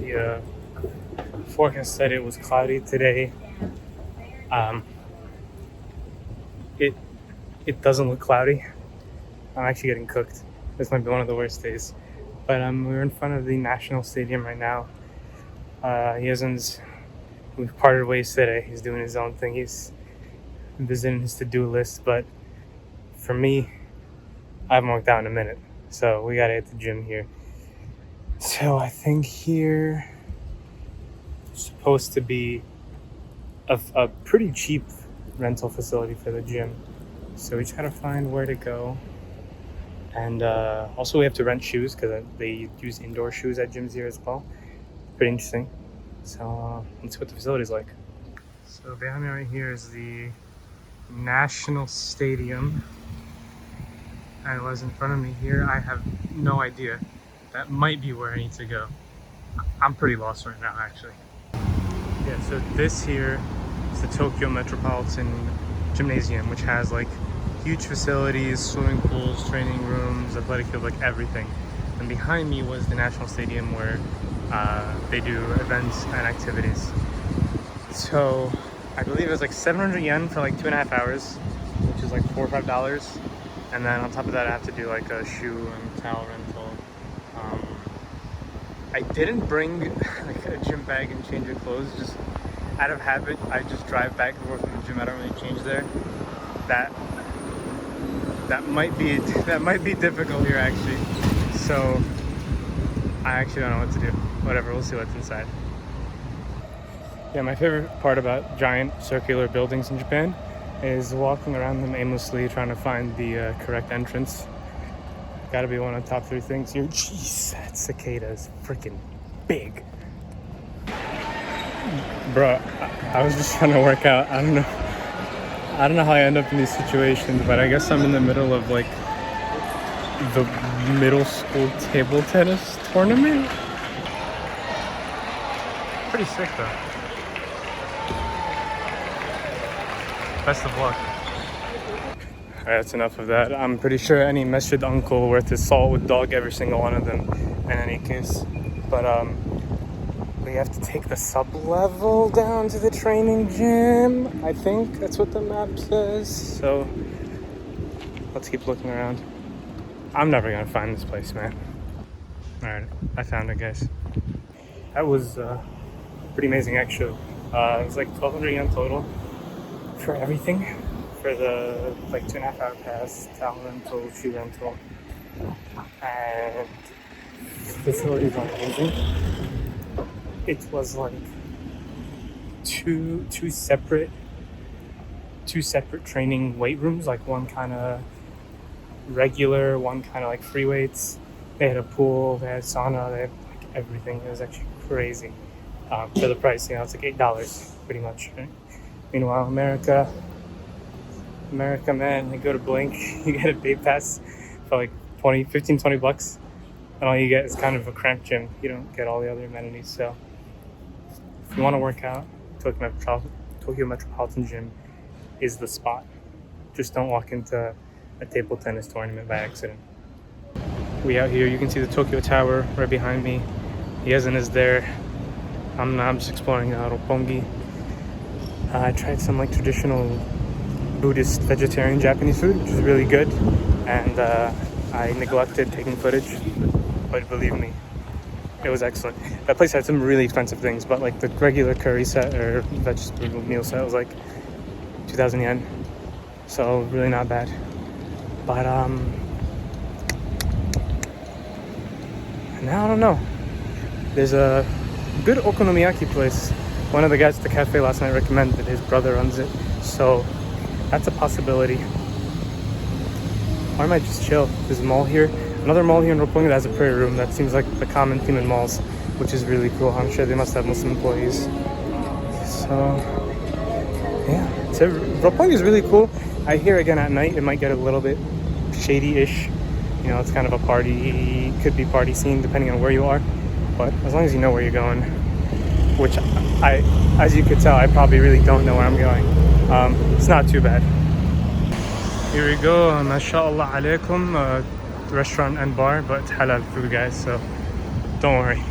The forecast said it was cloudy today. Um, it it doesn't look cloudy. I'm actually getting cooked. This might be one of the worst days. But we're in front of the National Stadium right now. We've parted ways today. He's doing his own thing. He's visiting his to-do list. But for me, I haven't worked out in a minute. So we gotta hit the gym here. So I think here is supposed to be a pretty cheap rental facility for the gym. So we just gotta find where to go. And also we have to rent shoes because they use indoor shoes at gyms here as well. Pretty interesting. So let's see what the facility is like. So behind me right here is the National Stadium. And what's in front of me here, I have no idea. That might be where I need to go. I'm pretty lost right now, actually. Yeah, so this here is the Tokyo Metropolitan Gymnasium, which has like huge facilities, swimming pools, training rooms, athletic field, like everything. And behind me was the National Stadium where they do events and activities. So I believe it was like 700 yen for like 2.5 hours, which is like $4 or $5. And then on top of that, I have to do like a shoe and towel rental. I didn't bring like a gym bag and change of clothes, just out of habit. I just drive back and forth from the gym. I don't really change there. That might be difficult here actually. So I actually don't know what to do. Whatever, we'll see what's inside. Yeah, my favorite part about giant circular buildings in Japan is walking around them aimlessly, trying to find the correct entrance. Gotta be one of the top 3 things here. Jeez, that cicada is freaking big. Bro, I was just trying to work out. I don't know how I end up in these situations, but I guess I'm in the middle of like the middle school table tennis tournament. Pretty sick though. Best of luck. Alright, that's enough of that. I'm pretty sure any masjid uncle worth his salt would dog every single one of them in any case. But we have to take the sub-level down to the training gym. I think that's what the map says. So let's keep looking around. I'm never gonna find this place, man. Alright, I found it, guys. That was pretty amazing actually. It was like 1,200 yen total for everything. For the like 2.5 hour pass, towel rental, shoe rental, and the facilities are amazing. It was like two separate training weight rooms, like one kind of regular, one kind of like free weights. They had a pool, they had sauna, they had like everything. It was actually crazy for the price. You know, it's like $8 pretty much. Right? Meanwhile, America, man, you go to Blink, you get a day pass for like 20 bucks, and all you get is kind of a cramped gym. You don't get all the other amenities. So if you want to work out, Tokyo Metropolitan Gym is the spot. Just don't walk into a table tennis tournament by accident. We out here, you can see the Tokyo Tower right behind me. Yezen is there. I'm just exploring Roppongi. I tried some like traditional Buddhist vegetarian Japanese food, which is really good, and I neglected taking footage, but believe me, it was excellent. That place had some really expensive things, but like the regular curry set or vegetable meal set was like 2,000 yen, so really not bad. But now I don't know. There's a good okonomiyaki place. One of the guys at the cafe last night recommended, his brother runs it, so that's a possibility. Or I might just chill. There's a mall here. Another mall here in Roppongi that has a prayer room. That seems like the common theme in malls, which is really cool. I'm sure they must have Muslim employees. So, yeah. So Roppongi is really cool. I hear again at night it might get a little bit shady-ish. You know, it's kind of a party, could be party scene depending on where you are. But as long as you know where you're going, which as you could tell, I probably really don't know where I'm going. It's not too bad. Here we go, mashallah alaikum, restaurant and bar, but halal food, guys, so don't worry.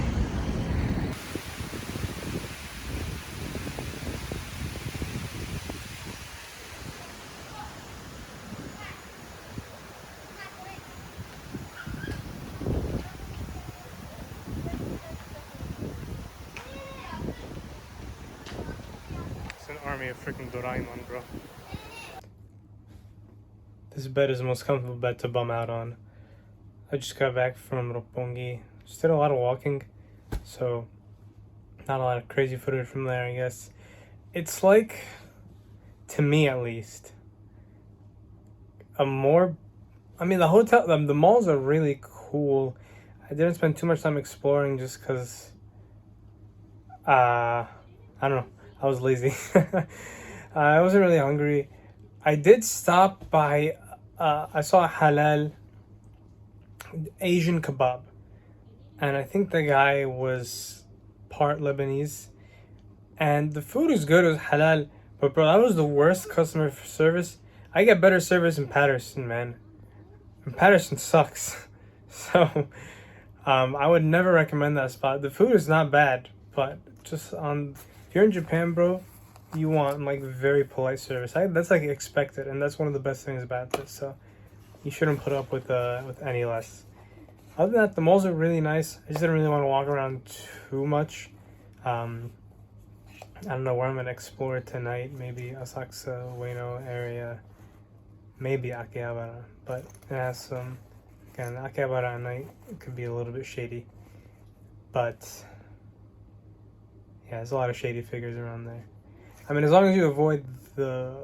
like a freaking Doraemon, bro. This bed is the most comfortable bed to bum out on. I just got back from Roppongi. Just did a lot of walking, so not a lot of crazy footage from there, I guess. It's like, to me at least, the hotel, the malls are really cool. I didn't spend too much time exploring just because, I don't know, I was lazy. I wasn't really hungry. I did stop by, I saw a halal Asian kebab, and I think the guy was part Lebanese, and the food was good. It was halal, but bro, that was the worst customer service. I get better service in Patterson, man. And Patterson sucks. So I would never recommend that spot. The food is not bad, but just if you're in Japan, bro, you want like very polite service. That's like expected, and that's one of the best things about this. So you shouldn't put up with any less. Other than that, the malls are really nice. I just didn't really want to walk around too much. I don't know where I'm gonna explore tonight. Maybe Asakusa, Ueno area, maybe Akihabara. But it has some. Again, Akihabara at night could be a little bit shady. But yeah, there's a lot of shady figures around there. I mean, as long as you avoid the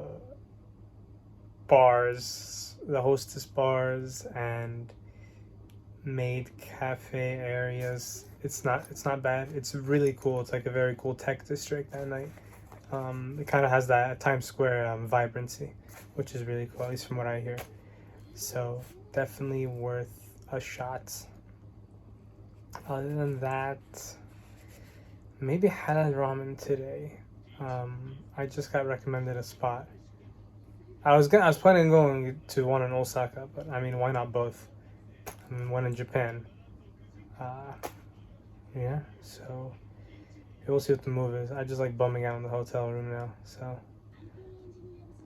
bars, the hostess bars and maid cafe areas, it's not bad. It's really cool. It's like a very cool tech district at night. It kind of has that Times Square vibrancy, which is really cool, at least from what I hear. So definitely worth a shot. Other than that, maybe halal ramen today. I just got recommended a spot. I was planning on going to one in Osaka, but I mean, why not both? I mean, one in Japan. Yeah, so we'll see what the move is. I just like bumming out in the hotel room now, so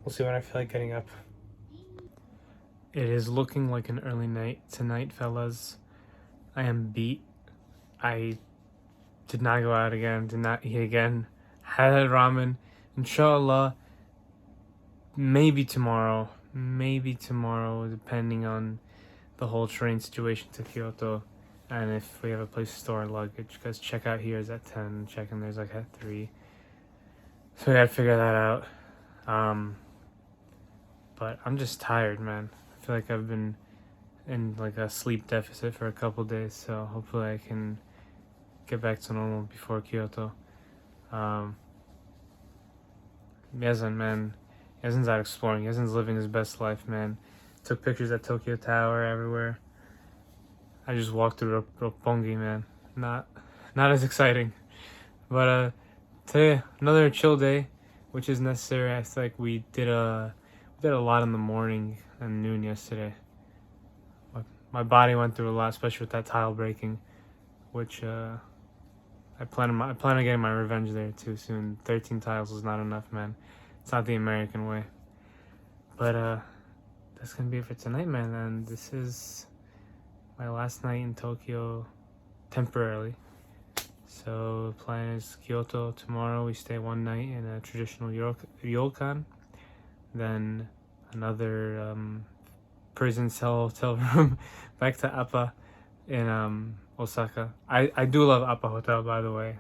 we'll see when I feel like getting up. It is looking like an early night tonight, fellas. I am beat. I did not go out again, did not eat again. Had ramen. Inshallah, maybe tomorrow, depending on the whole train situation to Kyoto, and if we have a place to store our luggage, because checkout here is at 10, check-in there's like at 3, so we gotta figure that out. But I'm just tired, man. I feel like I've been in like a sleep deficit for a couple days, so hopefully I can get back to normal before Kyoto. Yazan, man. Yazan's out exploring. Yazan's living his best life, man. Took pictures at Tokyo Tower everywhere. I just walked through Roppongi, man. Not as exciting. But today, another chill day, which is necessary. I feel like we did a lot in the morning and noon yesterday. My body went through a lot, especially with that tile breaking, which I plan on getting my revenge there too soon. 13 tiles is not enough, man. It's not the American way. But that's gonna be it for tonight, man. And this is my last night in Tokyo temporarily. So the plan is Kyoto tomorrow. We stay one night in a traditional ryokan, then another prison cell hotel room back to Appa in Osaka. I do love Appa Hotel, by the way.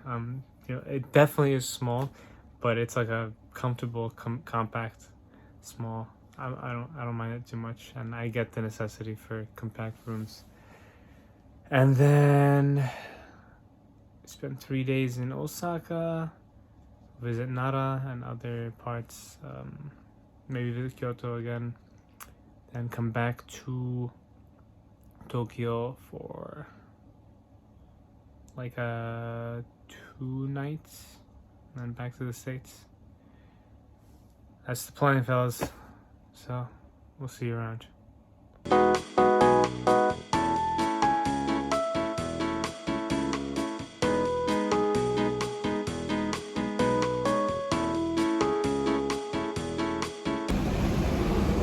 It definitely is small, but it's like a comfortable, compact, small. I don't mind it too much, and I get the necessity for compact rooms. And then spend 3 days in Osaka, visit Nara and other parts, maybe visit Kyoto again, then come back to Tokyo for like 2 nights, and then back to the States. That's the plan, fellas. So we'll see you around.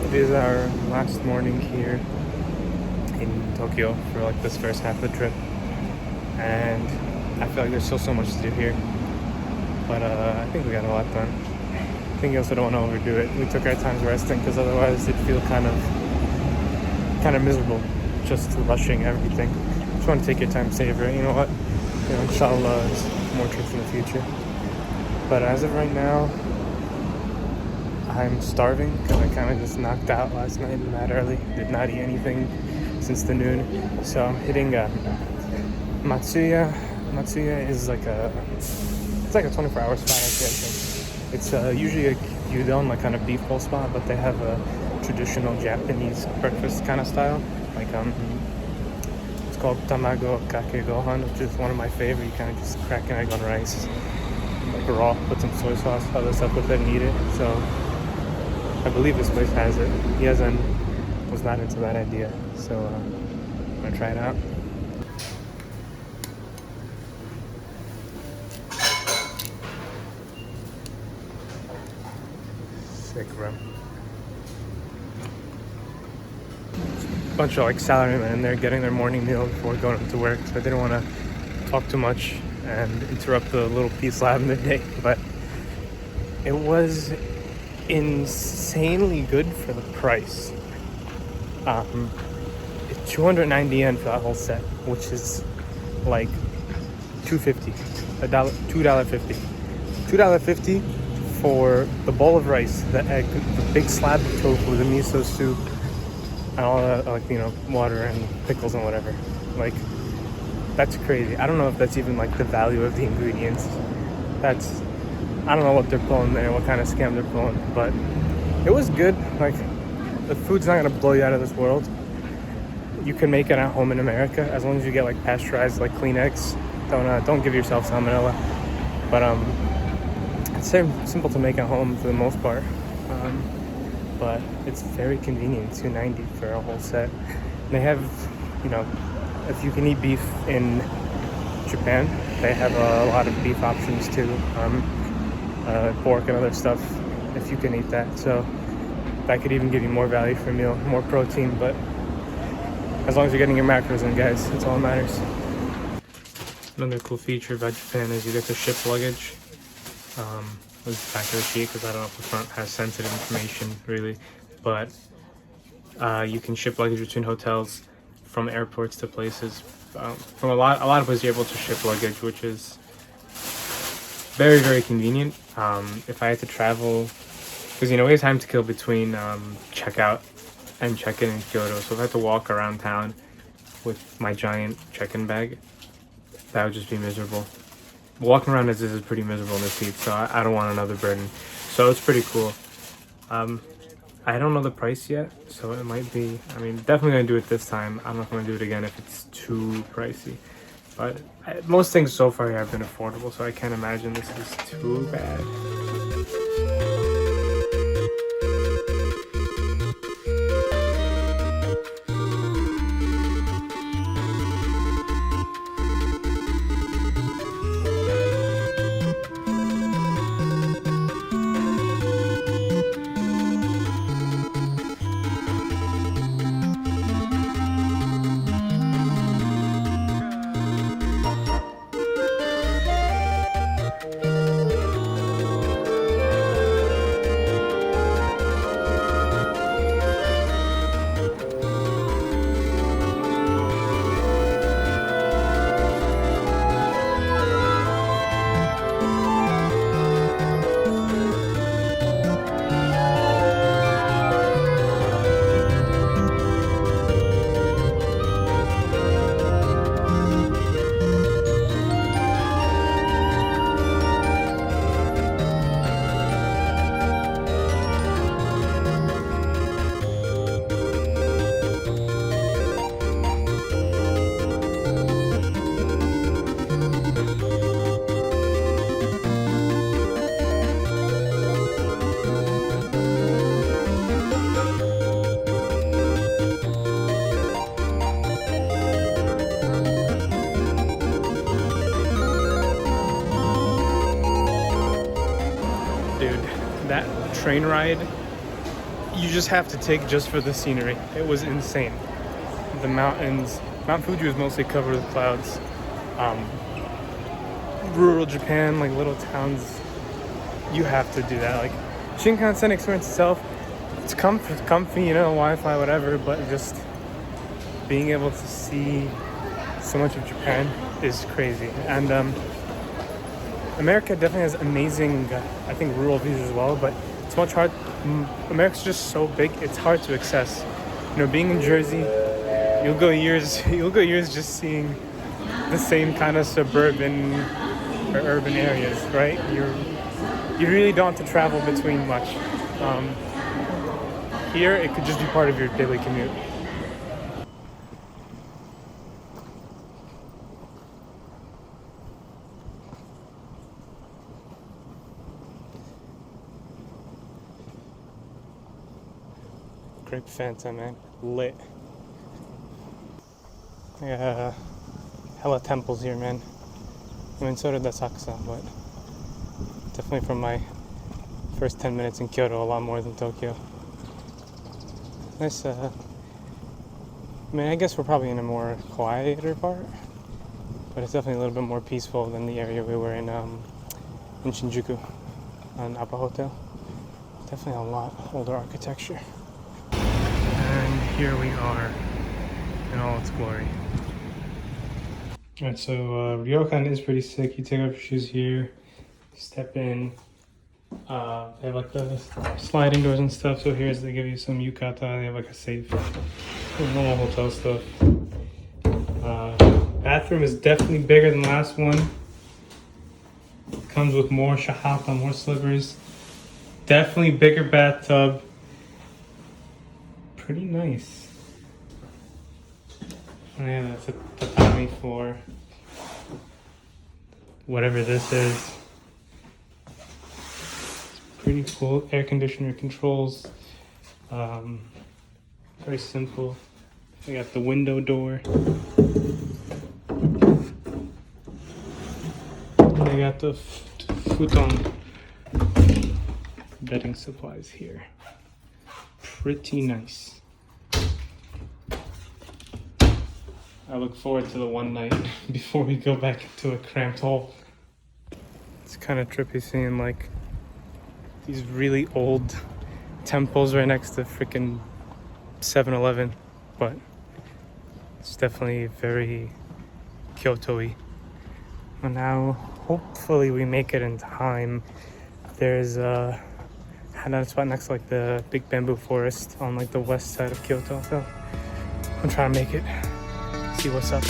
It is our last morning here in Tokyo for like this first half of the trip, and I feel like there's still so much to do here, but I think we got a lot done. think you also don't want to overdo it. We took our times resting because otherwise it'd feel kind of miserable, just rushing everything. Just want to take your time, savor it. You know what? Inshallah, there's more trips in the future. But as of right now, I'm starving because I kind of just knocked out last night mad early. Did not eat anything since the noon. So I'm hitting Matsuya. Matsuya is like a 24-hour spot, actually, I think. It's usually a gyudon, like kind of beef bowl spot, but they have a traditional Japanese breakfast kind of style. Like it's called tamago kake gohan, which is one of my favorite. You kind of just crack an egg on rice, like raw, put some soy sauce, other stuff with it, and eat it. So I believe this place has it. Yazan was not into that idea, so I'm gonna try it out. Sick, bro. Bunch of like salarymen in there getting their morning meal before going to work, so I didn't want to talk too much and interrupt the little peace lab in the day, but it was insanely good for the price. It's 290 yen for that whole set, which is like $2.50, $2.50 for the bowl of rice, the egg, the big slab of tofu, the miso soup, and all the water and pickles and whatever. Like, that's crazy. I don't know if that's even like the value of the ingredients. I don't know what they're pulling there, what kind of scam they're pulling, but it was good. Like, the food's not gonna blow you out of this world. You can make it at home in America as long as you get like pasteurized, like clean eggs. Don't give yourself salmonella. But it's very simple to make at home for the most part. But it's very convenient. $2.90 for a whole set. They have, if you can eat beef in Japan, they have a lot of beef options too. Pork and other stuff, if you can eat that. So that could even give you more value for a meal, more protein. But as long as you're getting your macros in, guys, that's all that matters. Another cool feature about Japan is you get to ship luggage. This is back of the sheet because I don't know if the front has sensitive information really, but you can ship luggage between hotels, from airports to places. From a lot of places you're able to ship luggage, which is very, very convenient. If I had to travel, because we have time to kill between checkout and check-in in Kyoto, so if I had to walk around town with my giant check-in bag, that would just be miserable. Walking around as this is pretty miserable in this heat, so I don't want another burden. So it's pretty cool. I don't know the price yet, so it might be, definitely gonna do it this time. I'm not gonna do it again if it's too pricey. But most things so far here have been affordable, so I can't imagine this is too bad. That train ride, you just have to take just for the scenery. It was insane. The mountains, Mount Fuji was mostly covered with clouds. Rural Japan, like little towns, you have to do that. Like, Shinkansen experience itself, it's comfy, you know, Wi-Fi, whatever, but just being able to see so much of Japan is crazy. And America definitely has amazing, I think, rural views as well, but it's much hard. America's just so big, it's hard to access. You know, being in Jersey, you'll go years just seeing the same kind of suburban or urban areas, right? You really don't have to travel between much. Here, it could just be part of your daily commute. Grape Fanta, man. Lit. Yeah, hella temples here, man. I mean, so did Asakusa, but definitely from my first 10 minutes in Kyoto, a lot more than Tokyo. Nice, I mean, I guess we're probably in a more quieter part, but it's definitely a little bit more peaceful than the area we were in Shinjuku, on Appa Hotel. Definitely a lot older architecture. And here we are in all its glory. Alright, so Ryokan is pretty sick. You take off your shoes here, step in. They have like the sliding doors and stuff, so here's they give you some yukata, they have like a safe, normal hotel stuff. Bathroom is definitely bigger than the last one. Comes with more shahata, more slippers. Definitely bigger bathtub. Pretty nice. Oh yeah, that's a tatami for whatever this is. Pretty cool. Air conditioner controls. Very simple. We got the window door. They got the futon bedding supplies here. Pretty nice. I look forward to the one night before we go back into a cramped hole. It's kind of trippy seeing like these really old temples right next to freaking 7-Eleven, but it's definitely very Kyoto-y. And now, hopefully we make it in time. There's a hangout spot next to like the big bamboo forest on like the west side of Kyoto, so I'm trying to make it, see what's up.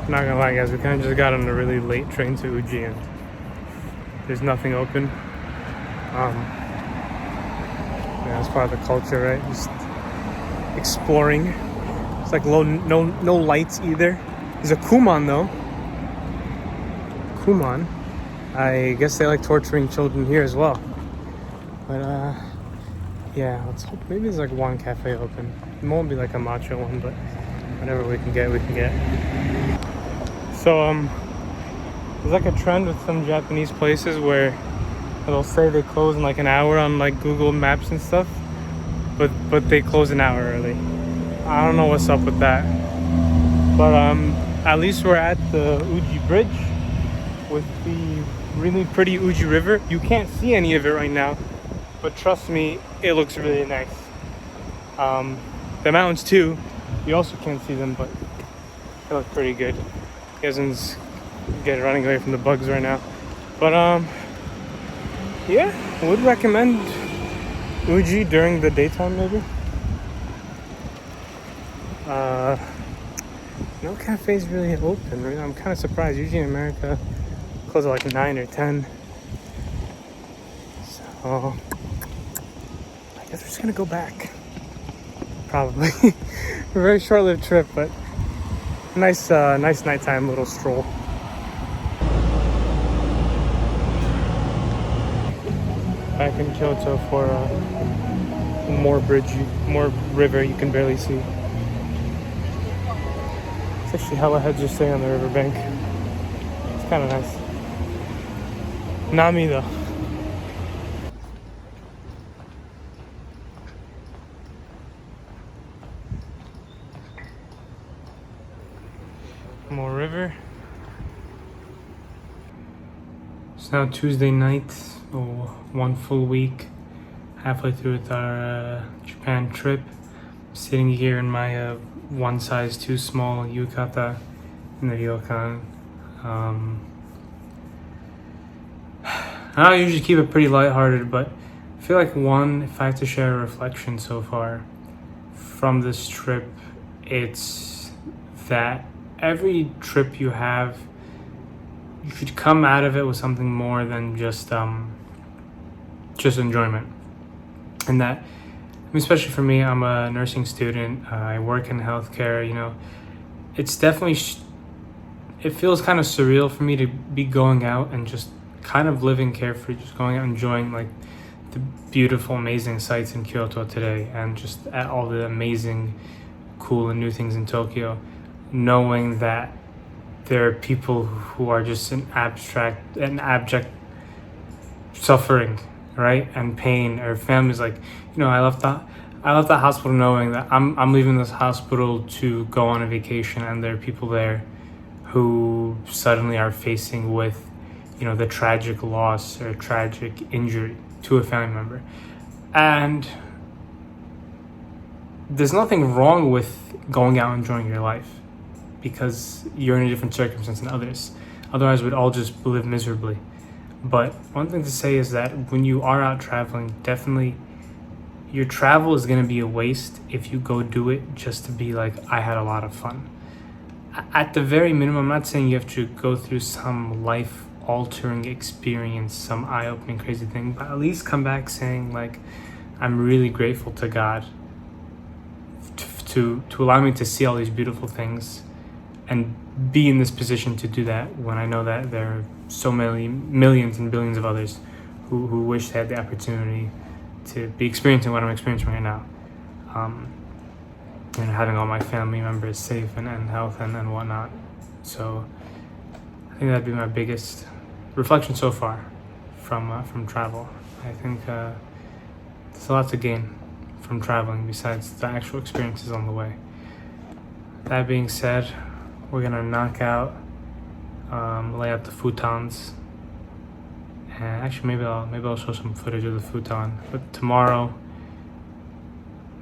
Not gonna lie, guys, we kind of just got on a really late train to Uji and there's nothing open. Yeah, it's part of the culture, right? Just exploring. It's like no lights either. There's a Kumon though. Kumon. I guess they like torturing children here as well. But yeah, let's hope maybe there's like one cafe open. It won't be like a matcha one, but whatever we can get, we can get. So there's like a trend with some Japanese places where they'll say they close in like an hour on like Google Maps and stuff, but they close an hour early. I don't know what's up with that, but at least we're at the Uji Bridge with the really pretty Uji River. You can't see any of it right now, but trust me, it looks really nice. The mountains too, you also can't see them, but they look pretty good. Cousin's running away from the bugs right now, but yeah, would recommend Uji during the daytime maybe. Uh, no cafes really open. I'm kind of surprised. Usually in America, close at like 9 or 10. So I guess we're just gonna go back. Probably. A very short-lived trip, but nice nighttime little stroll. Back in Kyoto for more river you can barely see. It's actually hella heads just staying on the riverbank. It's kind of nice. Not me though. More river. It's now Tuesday night, so 1 full week, halfway through with our Japan trip. Sitting here in my one size too small yukata in the ryokan. I usually keep it pretty lighthearted, but I feel like if I have to share a reflection so far from this trip, it's that every trip you have, you should come out of it with something more than just enjoyment. And that, especially for me, I'm a nursing student. I work in healthcare. It's definitely it feels kind of surreal for me to be going out and just kind of living carefree, just going out enjoying like the beautiful, amazing sights in Kyoto today, and just at all the amazing, cool and new things in Tokyo, knowing that there are people who are just in abject suffering, right, and pain, or families like, I left the hospital knowing that I'm leaving this hospital to go on a vacation, and there are people there who suddenly are facing with, the tragic loss or tragic injury to a family member. And there's nothing wrong with going out and enjoying your life because you're in a different circumstance than others. Otherwise, we'd all just live miserably. But one thing to say is that when you are out traveling, definitely your travel is going to be a waste if you go do it just to be like, I had a lot of fun. At the very minimum, I'm not saying you have to go through some life-altering experience, some eye-opening crazy thing, but at least come back saying like, I'm really grateful to God to allow me to see all these beautiful things and be in this position to do that when I know that there are so many millions and billions of others who wish they had the opportunity to be experiencing what I'm experiencing right now. And having all my family members safe and health and whatnot. So I think that'd be my biggest reflection so far from travel. I think there's a lot to gain from traveling besides the actual experiences on the way. That being said, we're gonna knock out, lay out the futons, and actually maybe I'll show some footage of the futon. But tomorrow,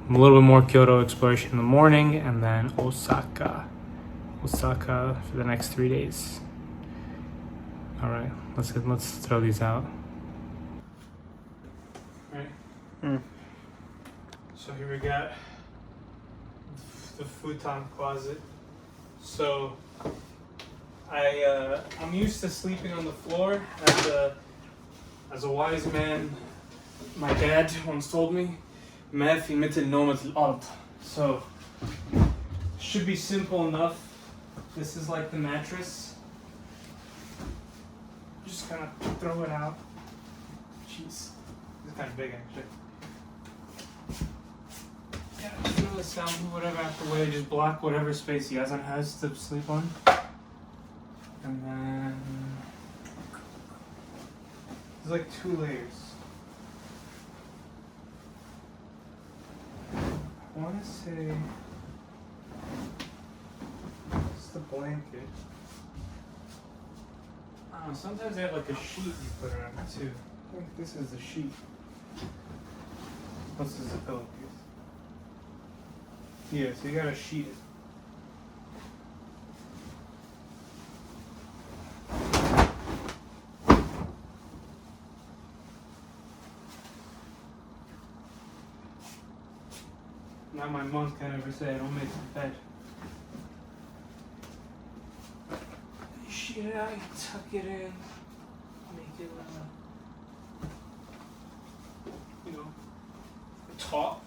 a little bit more Kyoto exploration in the morning, and then Osaka for the next 3 days. All right, let's throw these out. All right. So here we got the futon closet. So I'm used to sleeping on the floor. As a wise man, my dad once told me, "ما في مثل نومة الأرض." So should be simple enough. This is like the mattress. Just kind of throw it out. Jeez, it's kind of big actually. Yeah, throw the sound, whatever out the way, just block whatever space Yazan has to sleep on. And then there's like 2 layers. I want to say it's the blanket. I don't know, sometimes they have like a sheet you put around it too. I think this is the sheet. This is a pillowcase. Yeah, so you gotta sheet it. Now my mom can never say I don't make the bed. Shit out, tuck it in, make it taut.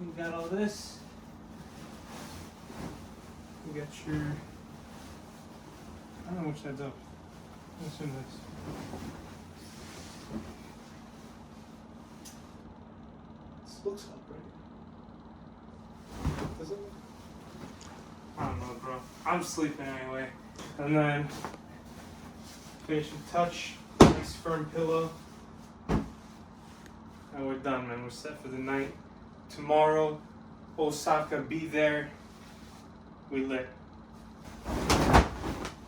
You got all this. You got your, I don't know which side's up. Let's do this. This looks up, right? Does it? I don't know, bro. I'm sleeping anyway. And then finishing touch, nice firm pillow. And we're done, man. We're set for the night. Tomorrow, Osaka, be there. We lit.